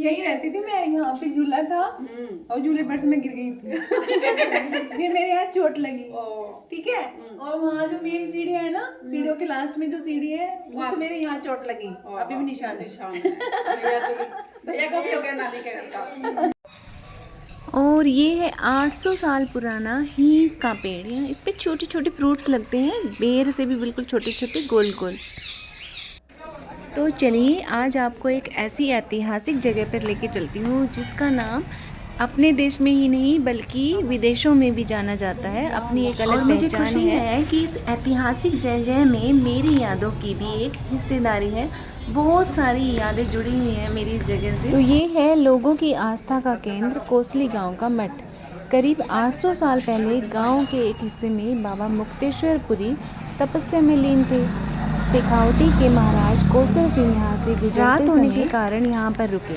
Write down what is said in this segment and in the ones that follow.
यही रहती थी मैं, यहाँ पे झूला था और झूले पर से मैं गिर गई थी। फिर मेरे यहाँ चोट लगी, ठीक है। और वहाँ जो मेन सीढ़ी है ना, सीढ़ियों के लास्ट में जो सीढ़ी है उससे मेरे यहाँ चोट लगी, अभी भी निशान है। भैया को भी हो गया नानी के घर का। और ये है 800 साल पुराना हीस का पेड़ है। इस पे छोटे छोटे फ्रूट्स लगते हैं, बेर से भी बिल्कुल छोटे छोटे गोल गोल। तो चलिए आज आपको एक ऐसी ऐतिहासिक जगह पर लेके चलती हूँ जिसका नाम अपने देश में ही नहीं बल्कि विदेशों में भी जाना जाता है। अपनी एक अलग पहचान है कि इस ऐतिहासिक जगह में मेरी यादों की भी एक हिस्सेदारी है। बहुत सारी यादें जुड़ी हुई हैं मेरी इस जगह से। तो ये है लोगों की आस्था का केंद्र कोसली गांव का मठ। करीब 800 साल पहले गांव के एक हिस्से में बाबा मुक्तेश्वर पुरी तपस्या में लीन थे। शेखावटी के महाराज कौशल सिंह यहाँ से गुजरते होने के कारण यहाँ पर रुके,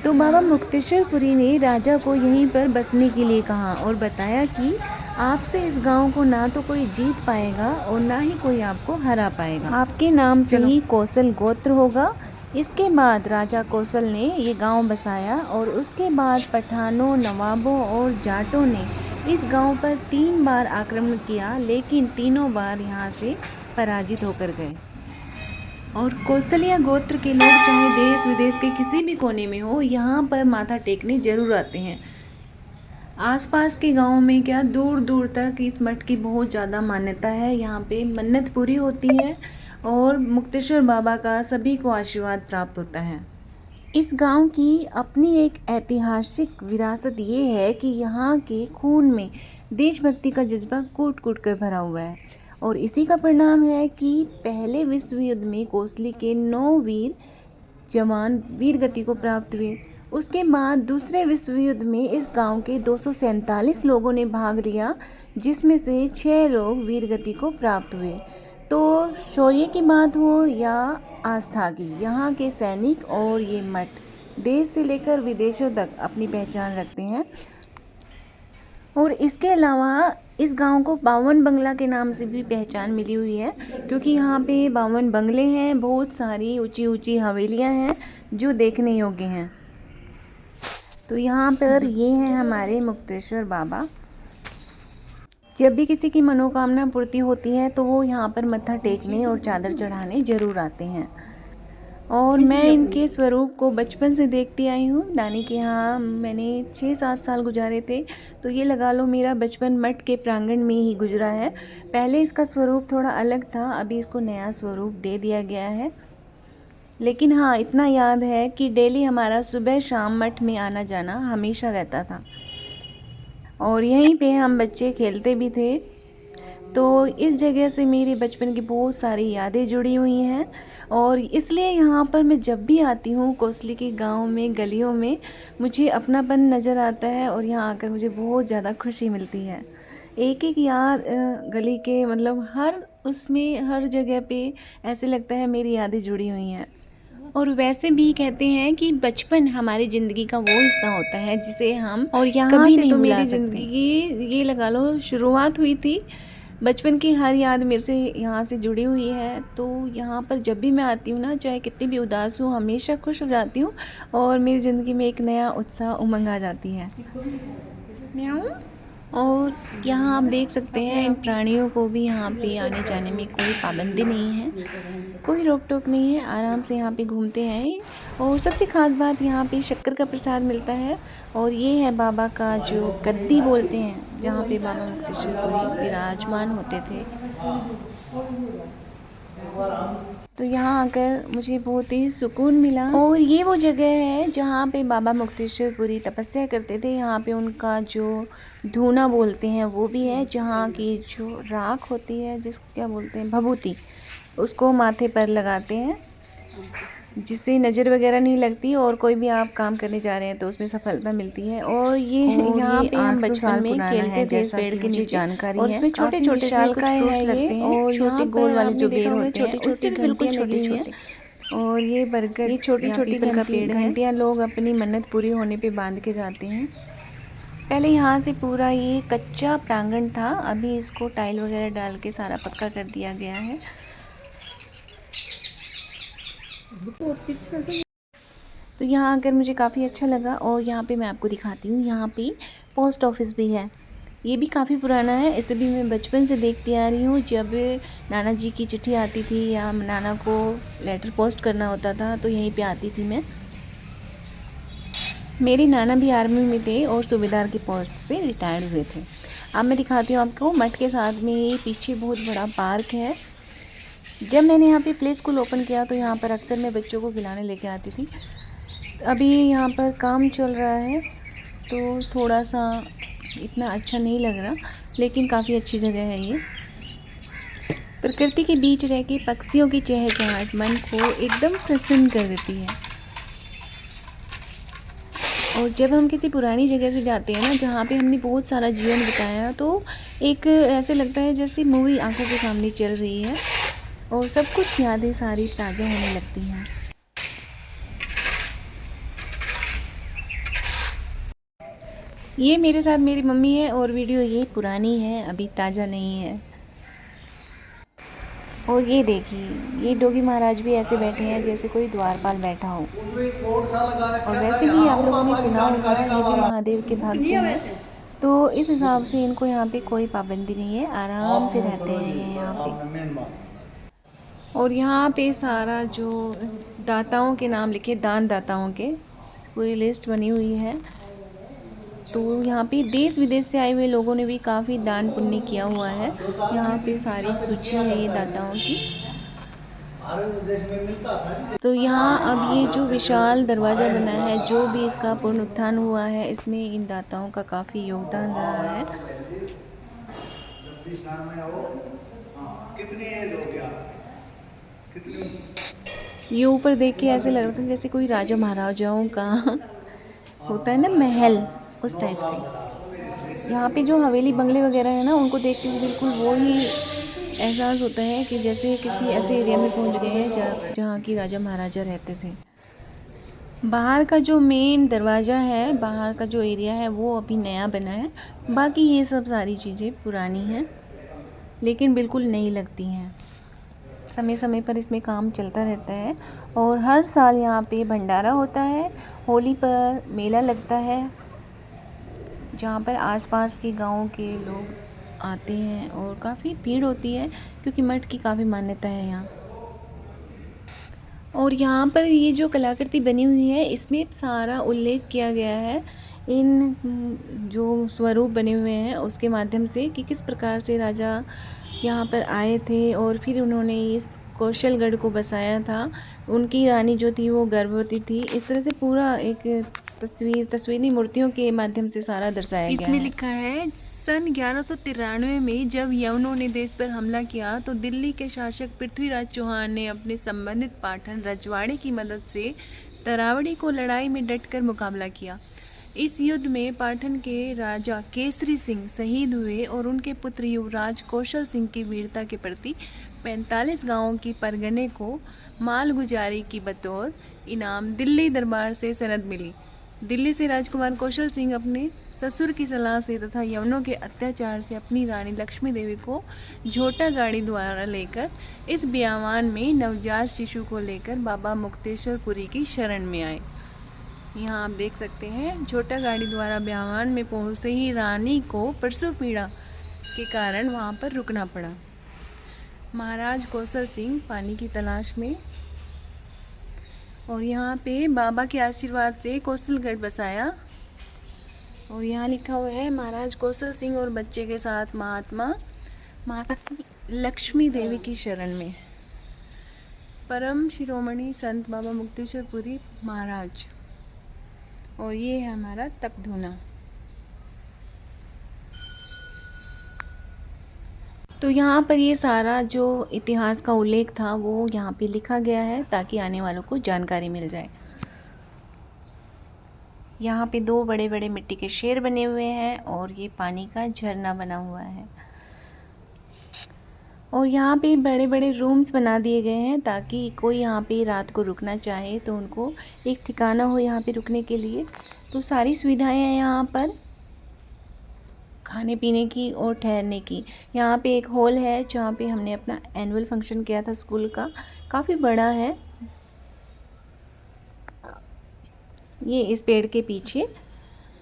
तो बाबा मुक्तेश्वर पुरी ने राजा को यहीं पर बसने के लिए कहा और बताया कि आपसे इस गांव को ना तो कोई जीत पाएगा और ना ही कोई आपको हरा पाएगा, आपके नाम से ही कौशल गोत्र होगा। इसके बाद राजा कौशल ने ये गांव बसाया और उसके बाद पठानों, नवाबों और जाटों ने इस गांव पर 3 बार आक्रमण किया, लेकिन तीनों बार यहाँ से पराजित होकर गए। और कौशलिया गोत्र के लोग चाहे देश विदेश के किसी भी कोने में हो, यहाँ पर माथा टेकने जरूर आते हैं। आसपास के गांवों में क्या दूर दूर तक इस मठ की बहुत ज़्यादा मान्यता है। यहाँ पे मन्नत पूरी होती है और मुक्तेश्वर बाबा का सभी को आशीर्वाद प्राप्त होता है। इस गांव की अपनी एक ऐतिहासिक विरासत ये है कि यहाँ के खून में देशभक्ति का जज्बा कूट कूट कर भरा हुआ है और इसी का परिणाम है कि पहले विश्व युद्ध में कोसली के 9 वीर जवान वीर गति को प्राप्त हुए। उसके बाद दूसरे विश्व युद्ध में इस गांव के 247 लोगों ने भाग लिया, जिसमें से 6 लोग वीर गति को प्राप्त हुए। तो शौर्य की बात हो या आस्था की, यहाँ के सैनिक और ये मठ देश से लेकर विदेशों तक अपनी पहचान रखते हैं। और इसके अलावा इस गांव को 52 बंगला के नाम से भी पहचान मिली हुई है, क्योंकि यहाँ पे 52 बंगले हैं, बहुत सारी ऊंची ऊंची हवेलियाँ हैं जो देखने योग्य हैं। तो यहाँ पर ये हैं हमारे मुक्तेश्वर बाबा। जब भी किसी की मनोकामना पूर्ति होती है तो वो यहाँ पर मत्था टेकने और चादर चढ़ाने जरूर आते हैं। और मैं इनके स्वरूप को बचपन से देखती आई हूँ। नानी के यहाँ मैंने 6-7 साल गुजारे थे, तो ये लगा लो मेरा बचपन मठ के प्रांगण में ही गुजरा है। पहले इसका स्वरूप थोड़ा अलग था, अभी इसको नया स्वरूप दे दिया गया है। लेकिन हाँ, इतना याद है कि डेली हमारा सुबह शाम मठ में आना जाना हमेशा रहता था और यहीं पे हम बच्चे खेलते भी थे। तो इस जगह से मेरे बचपन की बहुत सारी यादें जुड़ी हुई हैं और इसलिए यहाँ पर मैं जब भी आती हूँ कोसली के गांव में, गलियों में, मुझे अपनापन नज़र आता है और यहाँ आकर मुझे बहुत ज़्यादा खुशी मिलती है। एक एक याद गली के मतलब हर जगह पे ऐसे लगता है मेरी यादें जुड़ी हुई हैं। और वैसे भी कहते हैं कि बचपन हमारी ज़िंदगी का वो हिस्सा होता है जिसे हम और यहाँ कभी से नहीं तो मेरी ज़िंदगी ये लगा लो शुरुआत हुई थी। बचपन की हर याद मेरे से यहाँ से जुड़ी हुई है। तो यहाँ पर जब भी मैं आती हूँ ना, चाहे कितनी भी उदास हूँ, हमेशा खुश हो जाती हूँ और मेरी ज़िंदगी में एक नया उत्साह उमंग आ जाती है। और यहाँ आप देख सकते हैं इन प्राणियों को भी यहाँ पे आने जाने में कोई पाबंदी नहीं है, कोई रोक टोक नहीं है, आराम से यहाँ पे घूमते हैं। और सबसे ख़ास बात यहाँ पे शक्कर का प्रसाद मिलता है और ये है बाबा का जो गद्दी बोलते हैं, जहाँ पे बाबा मुक्तेश्वर पुरी विराजमान होते थे। तो यहाँ आकर मुझे बहुत ही सुकून मिला। और ये वो जगह है जहाँ पे बाबा मुक्तेश्वर पुरी तपस्या करते थे। यहाँ पे उनका जो धूना बोलते हैं वो भी है, जहाँ की जो राख होती है, जिसको क्या बोलते हैं, भभूति, उसको माथे पर लगाते हैं जिससे नज़र वगैरह नहीं लगती और कोई भी आप काम करने जा रहे हैं तो उसमें सफलता मिलती है। और ये यहाँ पे हम बचपन में खेलते थे इस पेड़ के नीचे जानकारी और इसमें छोटे छोटे शाल का है लगते हैं और छोटे गोल वाले जो बेर होते हैं उससे बिल्कुल छोटे छोटे। और ये बरगद, ये छोटी छोटी का पेड़ है। घंटियाँ लोग अपनी मन्नत पूरी होने पे बांध के जाते हैं। पहले यहाँ से पूरा ये कच्चा प्रांगण था, अभी इसको टाइल वगैरह डाल के सारा पक्का कर दिया गया है। तो यहाँ आकर मुझे काफ़ी अच्छा लगा। और यहाँ पे मैं आपको दिखाती हूँ, यहाँ पे पोस्ट ऑफिस भी है। ये भी काफ़ी पुराना है, इसे भी मैं बचपन से देखती आ रही हूँ। जब नाना जी की चिट्ठी आती थी या नाना को लेटर पोस्ट करना होता था तो यहीं पे आती थी मैं। मेरे नाना भी आर्मी में थे और सूबेदार की पोस्ट से रिटायर्ड हुए थे। अब मैं दिखाती हूँ आपको मठ के साथ में ये पीछे बहुत बड़ा पार्क है। जब मैंने यहाँ पे प्ले स्कूल ओपन किया तो यहाँ पर अक्सर मैं बच्चों को खिलाने लेके आती थी। अभी यहाँ पर काम चल रहा है तो थोड़ा सा इतना अच्छा नहीं लग रहा, लेकिन काफ़ी अच्छी जगह है ये। प्रकृति के बीच रह के पक्षियों की चहचहाट मन को एकदम प्रसन्न कर देती है। और जब हम किसी पुरानी जगह से जाते हैं ना, जहाँ पे हमने बहुत सारा जीवन बिताया, तो एक ऐसे लगता है जैसे मूवी आंखों के सामने चल रही है और सब कुछ यादें सारी ताज़ा होने लगती हैं। ये मेरे साथ मेरी मम्मी है और वीडियो ये पुरानी है, अभी ताज़ा नहीं है। और ये देखिए, ये डोगी महाराज भी ऐसे बैठे हैं जैसे कोई द्वारपाल बैठा हो। और वैसे भी आप लोगों ने सुना होगा ये भी महादेव के भक्त हैं, तो इस हिसाब से इनको यहाँ पे कोई पाबंदी नहीं है, आराम से रहते हैं ये यहाँ पे। और यहाँ पे सारा जो दाताओं के नाम लिखे, दान दाताओं के पूरी लिस्ट बनी हुई है। तो यहाँ पे देश विदेश से आए हुए लोगों ने भी काफ़ी दान पुण्य किया हुआ है। यहाँ पे सारी सूची है ये दाताओं की। तो यहाँ अब ये जो विशाल दरवाज़ा बना है, जो भी इसका पुनरुत्थान हुआ है, इसमें इन दाताओं का काफ़ी योगदान रहा है। ये ऊपर देख के ऐसे लग रहा था जैसे कोई राजा महाराजाओं का होता है ना महल, उस टाइप से। यहाँ पे जो हवेली बंगले वगैरह है ना, उनको देख के बिल्कुल वो ही एहसास होता है कि जैसे किसी ऐसे एरिया में पहुँच गए हैं जहाँ की राजा महाराजा रहते थे। बाहर का जो मेन दरवाज़ा है, बाहर का जो एरिया है, वो अभी नया बना है। बाकी ये सब सारी चीज़ें पुरानी हैं, लेकिन बिल्कुल नई लगती हैं। समय समय पर इसमें काम चलता रहता है। और हर साल यहाँ पे भंडारा होता है, होली पर मेला लगता है, जहाँ पर आसपास के गाँव के लोग आते हैं और काफ़ी भीड़ होती है, क्योंकि मठ की काफ़ी मान्यता है यहाँ। और यहाँ पर ये जो कलाकृति बनी हुई है, इसमें सारा उल्लेख किया गया है इन जो स्वरूप बने हुए हैं उसके माध्यम से, कि किस प्रकार से राजा यहाँ पर आए थे और फिर उन्होंने इस कौशलगढ़ को बसाया था। उनकी रानी जो थी वो गर्भवती थी। इस तरह से पूरा एक तस्वीरी मूर्तियों के माध्यम से सारा दर्शाया गया है। इसमें लिखा है सन 1193 में जब यवनों ने देश पर हमला किया तो दिल्ली के शासक पृथ्वीराज चौहान ने अपने संबंधित पाटन रजवाड़े की मदद से तरावड़ी को लड़ाई में डटकर मुकाबला किया। इस युद्ध में पाटन के राजा केसरी सिंह शहीद हुए और उनके पुत्र युवराज कौशल सिंह की वीरता के प्रति 45 गांवों की परगने को मालगुजारी की बतौर इनाम दिल्ली दरबार से सनद मिली। दिल्ली से राजकुमार कौशल सिंह अपने ससुर की सलाह से तथा यवनों के अत्याचार से अपनी रानी लक्ष्मी देवी को झोटा गाड़ी द्वारा लेकर इस ब्यावान में नवजात शिशु को लेकर बाबा मुक्तेश्वरपुरी की शरण में आए। यहाँ आप देख सकते हैं, झोटा गाड़ी द्वारा ब्यावान में पहुँचते ही रानी को प्रसव पीड़ा के कारण वहाँ पर रुकना पड़ा। महाराज कौशल सिंह पानी की तलाश में, और यहाँ पे बाबा के आशीर्वाद से कौशलगढ़ बसाया। और यहाँ लिखा हुआ है महाराज कौशल सिंह और बच्चे के साथ महात्मा माता लक्ष्मी देवी की शरण में परम शिरोमणि संत बाबा मुक्तेश्वरपुरी महाराज। और ये है हमारा तपधूना। तो यहाँ पर ये सारा जो इतिहास का उल्लेख था वो यहाँ पे लिखा गया है, ताकि आने वालों को जानकारी मिल जाए। यहाँ पे 2 बड़े बड़े मिट्टी के शेर बने हुए हैं और ये पानी का झरना बना हुआ है। और यहाँ पे बड़े बड़े रूम्स बना दिए गए हैं, ताकि कोई यहाँ पे रात को रुकना चाहे तो उनको एक ठिकाना हो यहाँ पे रुकने के लिए। तो सारी सुविधाएं हैं यहाँ पर, खाने पीने की और ठहरने की। यहाँ पे एक हॉल है जहाँ पे हमने अपना एनुअल फंक्शन किया था स्कूल का, काफ़ी बड़ा है। ये इस पेड़ के पीछे,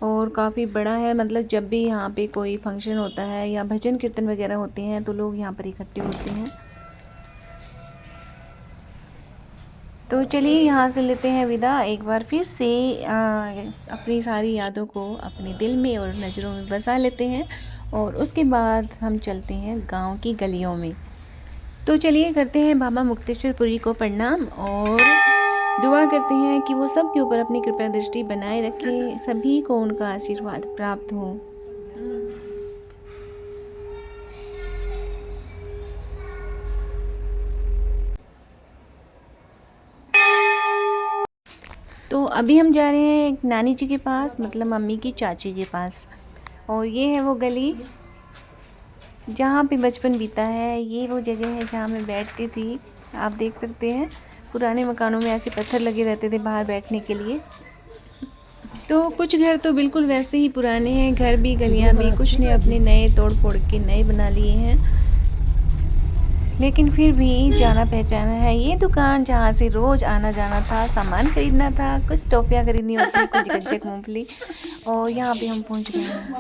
और काफ़ी बड़ा है। मतलब जब भी यहाँ पे कोई फंक्शन होता है या भजन कीर्तन वगैरह होते हैं तो लोग यहाँ पर इकट्ठे होते हैं। तो चलिए यहाँ से लेते हैं विदा एक बार फिर से। अपनी सारी यादों को अपने दिल में और नज़रों में बसा लेते हैं और उसके बाद हम चलते हैं गांव की गलियों में। तो चलिए करते हैं बाबा मुक्तेश्वर पुरी को प्रणाम और दुआ करते हैं कि वो सब के ऊपर अपनी कृपा दृष्टि बनाए रखें, सभी को उनका आशीर्वाद प्राप्त हो। तो अभी हम जा रहे हैं एक नानी जी के पास, मतलब मम्मी की चाची के पास। और ये है वो गली जहाँ पे बचपन बीता है। ये वो जगह है जहाँ मैं बैठती थी। आप देख सकते हैं पुराने मकानों में ऐसे पत्थर लगे रहते थे बाहर बैठने के लिए। तो कुछ घर तो बिल्कुल वैसे ही पुराने हैं, घर भी गलियाँ भी। कुछ ने अपने नए तोड़ फोड़ के नए बना लिए हैं, लेकिन फिर भी जाना पहचाना है। ये दुकान जहाँ से रोज़ आना जाना था, सामान खरीदना था, कुछ टॉफियाँ खरीदनी होती, कुछ गज्जक मूंगफली। और यहाँ पे हम पहुँच गए हैं।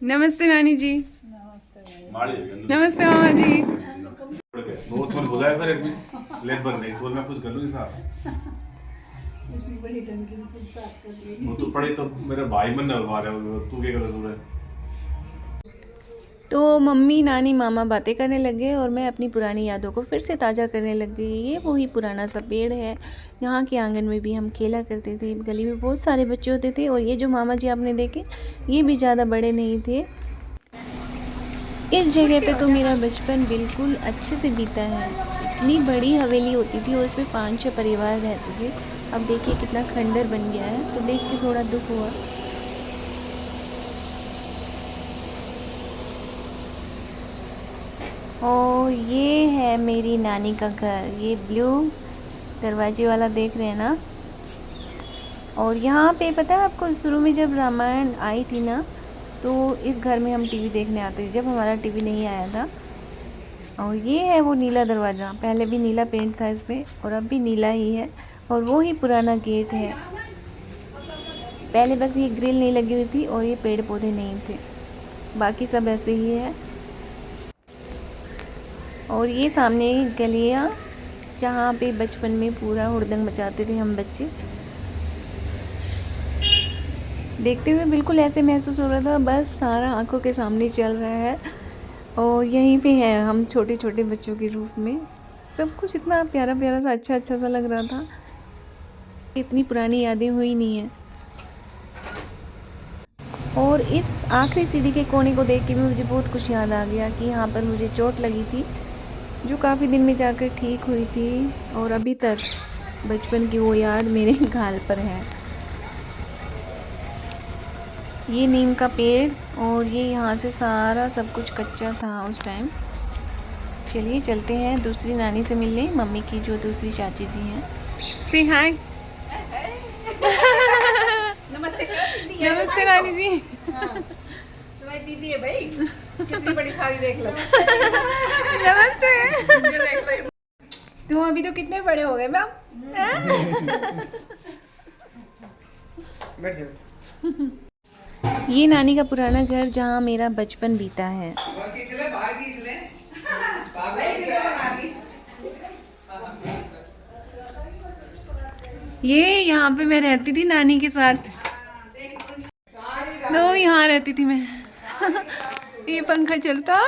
नमस्ते नानी जी। नमस्ते मामा जी। बहुत मन बुलाया फिर लेट बन नहीं तो मैं कुछ कर लूँगी साहब। वो तो पढ़ी तो मेरा भाई मन न मारे, तू क्या कर रहा है। तो मम्मी नानी मामा बातें करने लगे और मैं अपनी पुरानी यादों को फिर से ताज़ा करने लग गई। ये वही पुराना सा पेड़ है, यहाँ के आंगन में भी हम खेला करते थे। गली में बहुत सारे बच्चे होते थे और ये जो मामा जी आपने देखे ये भी ज़्यादा बड़े नहीं थे। इस जगह पे तो मेरा बचपन बिल्कुल अच्छे से बीता है। इतनी बड़ी हवेली होती थी और उसमें 5-6 परिवार रहते थे। अब देखिए कितना खंडर बन गया है, तो देख के थोड़ा दुख हुआ। और ये है मेरी नानी का घर, ये ब्लू दरवाजे वाला देख रहे हैं ना। और यहाँ पे पता है आपको, शुरू में जब रामायण आई थी ना, तो इस घर में हम टीवी देखने आते थे जब हमारा टीवी नहीं आया था। और ये है वो नीला दरवाज़ा, पहले भी नीला पेंट था इसमें और अब भी नीला ही है। और वो ही पुराना गेट है। पहले बस ये ग्रिल नहीं लगी हुई थी और ये पेड़ पौधे नहीं थे, बाकी सब ऐसे ही है। और ये सामने गलियाँ जहाँ पे बचपन में पूरा हुड़दंग मचाते थे हम बच्चे। देखते हुए बिल्कुल ऐसे महसूस हो रहा था बस सारा आंखों के सामने चल रहा है और यहीं पे है हम छोटे छोटे बच्चों के रूप में। सब कुछ इतना प्यारा प्यारा सा अच्छा अच्छा सा लग रहा था। इतनी पुरानी यादें हुई नहीं है। और इस आखिरी सीढ़ी के कोने को देख के भी मुझे बहुत कुछ याद आ गया कि यहाँ पर मुझे चोट लगी थी, जो काफ़ी दिन में जाकर ठीक हुई थी। और अभी तक बचपन की वो याद मेरे गाल पर है। ये नीम का पेड़ और ये यहाँ से सारा सब कुछ कच्चा था उस टाइम। चलिए चलते हैं दूसरी नानी से मिलने, मम्मी की जो दूसरी चाची जी हैं। से हाय। नमस्ते नमस्ते नानी जी। तुम्हारी दीदी है भाई, कितनी बड़ी साड़ी देख लो। नमस्ते। देख लो। तो अभी तो कितने बड़े हो गए मैम। बैठ जाओ। ये नानी का पुराना घर जहाँ मेरा बचपन बीता है। ये यहाँ पे मैं रहती थी नानी के साथ, तो यहाँ रहती थी मैं। ये पंखा चलता,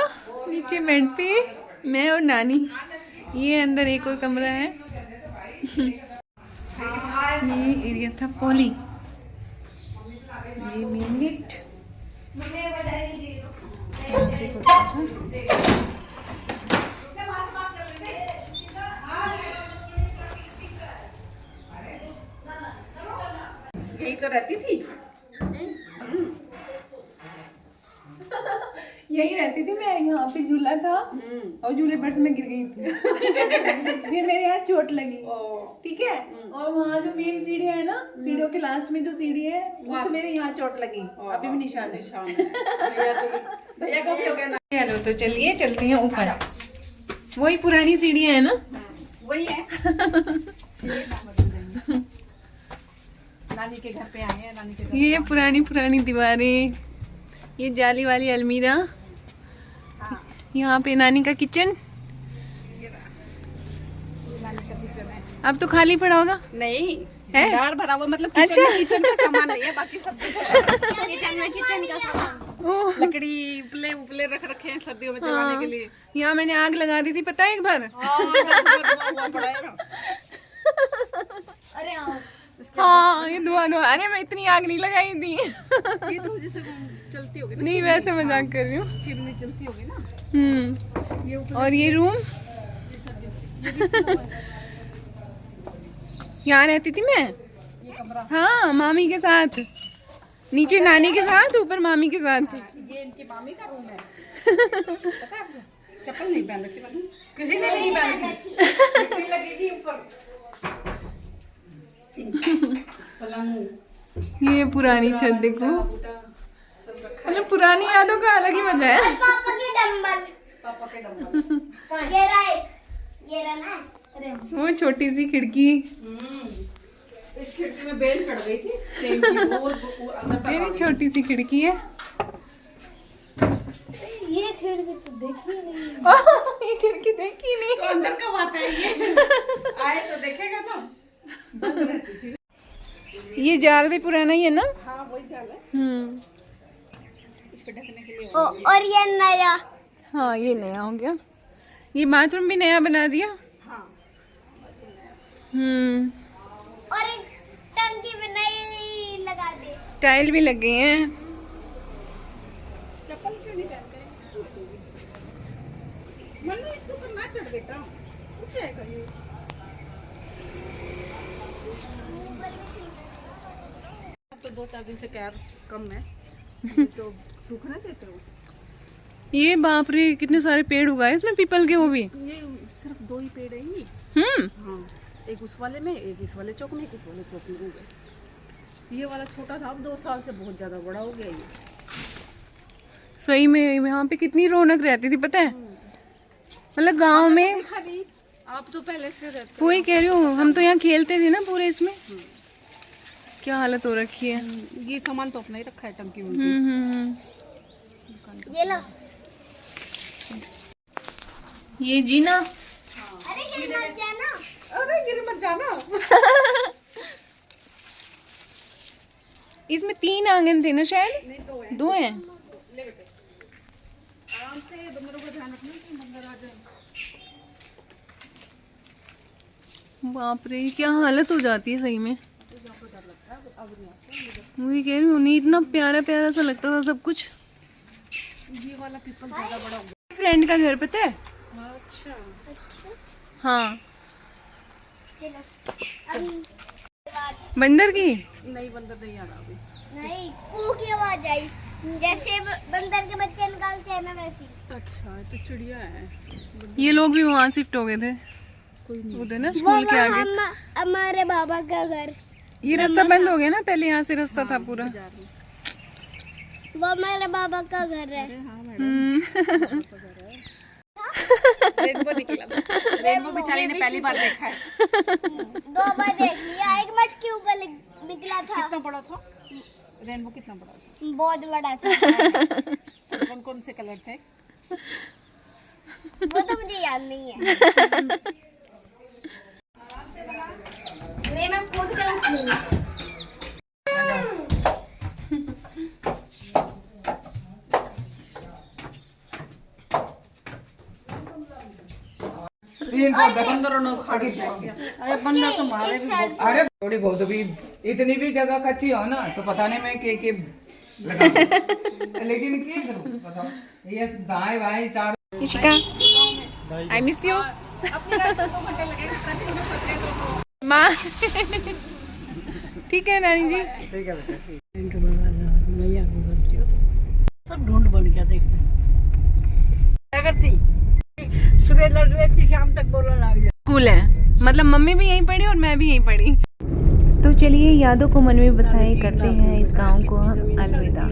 नीचे बेड पे मैं और नानी। ये अंदर एक और कमरा है। ये एरिया था पोली। ये मेन गेट से खुलता था। यही तो रहती थी। यही रहती थी मैं। यहाँ पे झूला था और झूले पर से मैं गिर गई थी। फिर मेरे यहाँ चोट लगी, ठीक है। और वहाँ जो मेन सीढ़ी है ना, सीढ़ियों के लास्ट में जो सीढ़ी है, उससे मेरे यहाँ चोट लगी। अभी भी निशान है। भैया को भी हो गया ना। चलो तो चलिए चलते हैं ऊपर। वही पुरानी सीढ़ियाँ है ना, वही है। नानी के घर पे आए हैं, नानी के घर। ये पुरानी पुरानी दीवारें, ये जाली वाली अलमीरा, यहाँ पे नानी का किचन। नानी का किचन है। अब तो खाली पड़ा होगा। नहीं है? दार भरा हुआ, मतलब किचन में किचन का सामान नहीं है, बाकी सब कुछ है। किचन का सामान ओह, लकड़ी उपले उपले रख रखे हैं सर्दियों में जलाने के लिए। यहाँ मैंने आग लगा दी थी, पता है एक बार। हुआ पड़ा है ना। अरे आओ हाँ, ये धुआं धुआं। अरे मैं इतनी आग नहीं लगाई थी। ये तो जैसे चलती होगी ना, नहीं, वैसे मजाक कर रही हूँ। चिमनी चलती होगी ना। और ये रूम, यहाँ रहती थी मैं। ये कमरा, हाँ, मामी के साथ, नीचे नानी के साथ, ऊपर मामी के साथ। ये इनकी मामी का रूम है। पता है आपको? चप्पल नहीं पहन रखी मैंने, किसी ने नहीं पहन रखी। मिट्टी लगेगी ऊपर। पलंग, ये पुरानी छत देखो, सब रखा मतलब पुरानी यादों का अलग ही मजा है। पापा के डंबल, पापा के डब्बा। ये रहा एक, ये रहा ना। अरे वो छोटी सी खिड़की, इस खिड़की में बेल चढ़ गई थी ट्रेन की, वो अंदर तक ये आ भी गई। छोटी सी खिड़की है। ये खिड़की तो देखी नहीं। ये खिड़की देखी नहीं। तो अंदर कब आता है ये? आए तो देखेगा ना। बंद रहती थी। ये जाल भी पुराना ही है ना। हाँ वही जाल है, इसको ढकने के लिए। और ये नया। हाँ, ये नया हो गया। ये बाथरूम भी नया बना दिया। हाँ और एक टंकी भी नई लगा दी। टाइल भी लग गए हैं। चप्पल क्यों नहीं पहनते? मन्नू इसके ऊपर ना चढ़ बेटा, उठ जाएगा ये। अब तो 2-4 दिन से कैर कम है, तो सूखना देते हो। ये बाप रे, कितने सारे पेड़ उगाए इसमें पीपल के, वो भी। ये सिर्फ 2 ही पेड़ है ये। हाँ, एक उस वाले में, एक इस वाले चौक में, एक उस वाले चौक में हो गए। ये वाला छोटा था, अब 2 साल से बहुत ज्यादा बड़ा हो गया ये। सही में यहाँ पे कितनी रौनक रहती थी, पता है। मतलब गांव में, हरी, आप तो पहले से रहते वही कह रही हूँ, हम तो यहाँ खेलते थे ना पूरे इसमें। क्या हालत हो रखी है। ये सामान तो अपना ही रखा है टंकी में। ये लो। ये जीना, अरे गिर मत जाना। अरे गिर मत जाना। इसमें 3 आंगन थे ना शायद। नहीं, 2 है। 2 हैं। ले बेटे, आराम से बंदरों का ध्यान रखना कि बंदर आ जाए। बाप रे, क्या हालत हो जाती है सही में। वही कह रही हूँ, नहीं इतना प्यारा प्यारा सा लगता था सब कुछ। ये वाला पीपल ज्यादा बड़ा हो गया। फ्रेंड का घर पता है। अच्छा, हाँ, चलो। बंदर की। नहीं बंदर नहीं आ रहा अभी। नहीं, कू की आवाज आई, जैसे बंदर के बच्चे निकालते हैं ना वैसी। अच्छा, ये तो चिड़िया है। ये लोग भी वहाँ शिफ्ट हो गए थे, कोई नहीं। उधर ना स्कूल के आगे। हमारे बाबा का घर, ये रास्ता बंद हो गया ना, पहले यहाँ से रास्ता था पूरा। वो मेरे बाबा का घर है। हाँ मैडम, रेनबो निकला। रेनबो बेचारी ने पहली बार देखा है। 2 बार देख लिया, एक मटकी ऊपर निकला था। कितना बड़ा था रेनबो? कितना बड़ा था? बहुत बड़ा था। कौन कौन से कलर थे? वो तो मुझे याद नहीं है। नहीं, मैं खुद के उठूंगी। बंदरों ने खा के छोड़ दिया। अरे बंदर तो मारे भी बहुत। अरे थोड़ी बहुत भी, इतनी भी जगह कच्ची हो ना तो पता नहीं मैं के लगा दूं। लेकिन क्या करूं बताओ, ये दाएं बाएं चार। Ishika, I miss you. अपनी गाड़ी से 2 घंटे लगेंगे। माँ, ठीक है नानी जी। ठीक है बेटा। सब ढूंढ बन गया देखना। क्या करती? सुबह लड़ रही थी, शाम तक बोलने लग गया। स्कूल है, मतलब मम्मी भी यहीं पढ़ी और मैं भी यहीं पढ़ी। तो चलिए, यादों को मन में बसाए करते हैं इस गांव को हम अलविदा।